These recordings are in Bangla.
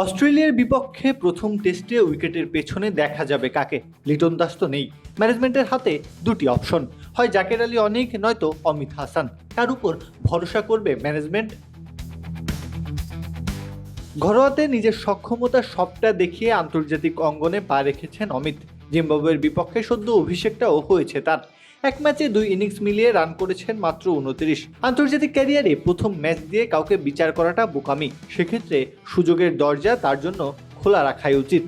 অস্ট্রেলিয়ার বিপক্ষে প্রথম টেস্টে উইকেটের পেছনে দেখা যাবে কাকে। লিটন দাস তো নেই। ম্যানেজমেন্টের হাতে দুটি অপশন, হয় জাকের আলী অনিক, নয়তো অমিত হাসান। কার উপর ভরসা করবে ম্যানেজমেন্ট? ঘরোয়াতে নিজের সক্ষমতা সবটা দেখিয়ে আন্তর্জাতিক অঙ্গনে পা রেখেছেন অমিত। জিম্বাবুয়ের বিপক্ষে সদ্য অভিষেকটাও হয়েছে তার। এক ম্যাচে 2 ইনিংস মিলিয়ে রান করেছেন মাত্র 29। আন্তর্জাতিক ক্যারিয়ারে প্রথম ম্যাচ দিয়ে কাউকে বিচার করাটা বোকামি। সেক্ষেত্রে সুযোগের দরজা তার জন্য খোলা রাখাই উচিত।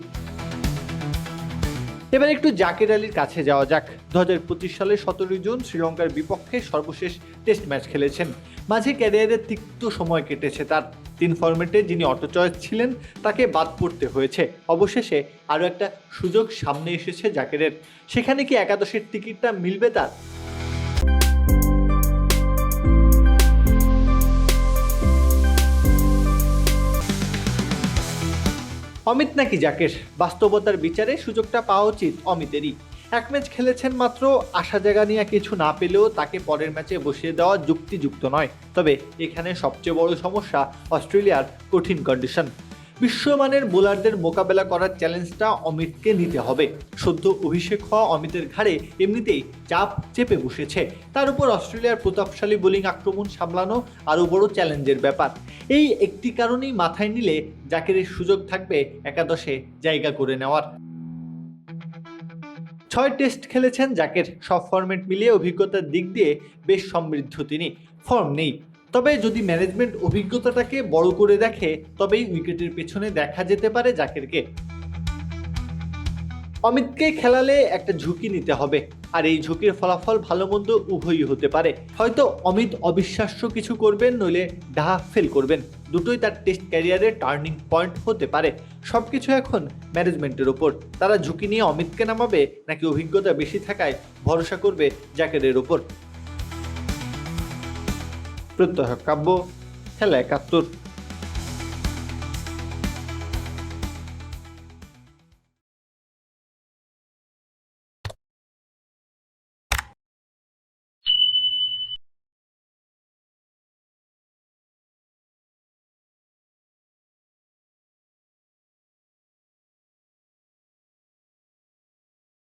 এবার একটু জাকের আলীর কাছে যাওয়া যাক। 2025 সালের 17 জুন শ্রীলঙ্কার বিপক্ষে সর্বশেষ টেস্ট ম্যাচ খেলেছেন। মাঝে ক্যারিয়ারের তিক্ত সময় কেটেছে তার। 3 ফরম্যাটে যিনি অটো চয়েস ছিলেন তাকে বাদ পড়তে হয়েছে। অবশেষে আরও একটা সুযোগ সামনে এসেছে জাকেরের। সেখানে কি একাদশের টিকিটটা মিলবে তার? অমিত নাকি জাকের? বাস্তবতার বিচারে সুযোগটা পাওয়া উচিত অমিতেরই। এক ম্যাচ খেলেছেন মাত্র, আশা জায়গা নিয়ে কিছু না পেলেও তাকে পরের ম্যাচে বসিয়ে দেওয়া যুক্তিযুক্ত নয়। তবে এখানে সবচেয়ে বড় সমস্যা অস্ট্রেলিয়ার কঠিন কন্ডিশন। বিশ্বমানের বোলারদের মোকাবেলা করার চ্যালেঞ্জটা অমিতকে নিতে হবে। সদ্য অভিষেক হওয়া অমিতের ঘাড়ে এমনিতেই চাপ চেপে বসেছে। তার উপর অস্ট্রেলিয়ার প্রতাপশালী বোলিং আক্রমণ সামলানো আরও বড় চ্যালেঞ্জের ব্যাপার। এই একটি কারণেই মাথায় নিলে জাকেরের সুযোগ থাকবে একাদশে জায়গা করে নেওয়ার। 6 টেস্ট খেলেছেন জাকের। সব ফরম্যাট মিলিয়ে অভিজ্ঞতার দিক দিয়ে বেশ সমৃদ্ধ তিনি। ফর্ম নেই। তবে যদি ম্যানেজমেন্ট অভিজ্ঞতাটাকে বড় করে দেখে তবেই উইকেটের পেছনে দেখা যেতে পারে জাকেরকে। অমিতকে খেলালে একটা ঝুঁকি নিতে হবে, আর এই ঝুঁকির ফলাফল ভালো মন্দ উভয়ই হতে পারে। হয়তো অমিত অবিশ্বাস্য কিছু করবেন, নইলে ডাহা ফেল করবেন। দুটোই তার টেস্ট ক্যারিয়ারের টার্নিং পয়েন্ট হতে পারে। সবকিছু এখন ম্যানেজমেন্টের ওপর। তারা ঝুঁকি নিয়ে অমিতকে নামাবে নাকি অভিজ্ঞতা বেশি থাকায় ভরসা করবে জাকেরের ওপর। প্রত্যহ কাব্য, খেলা 71।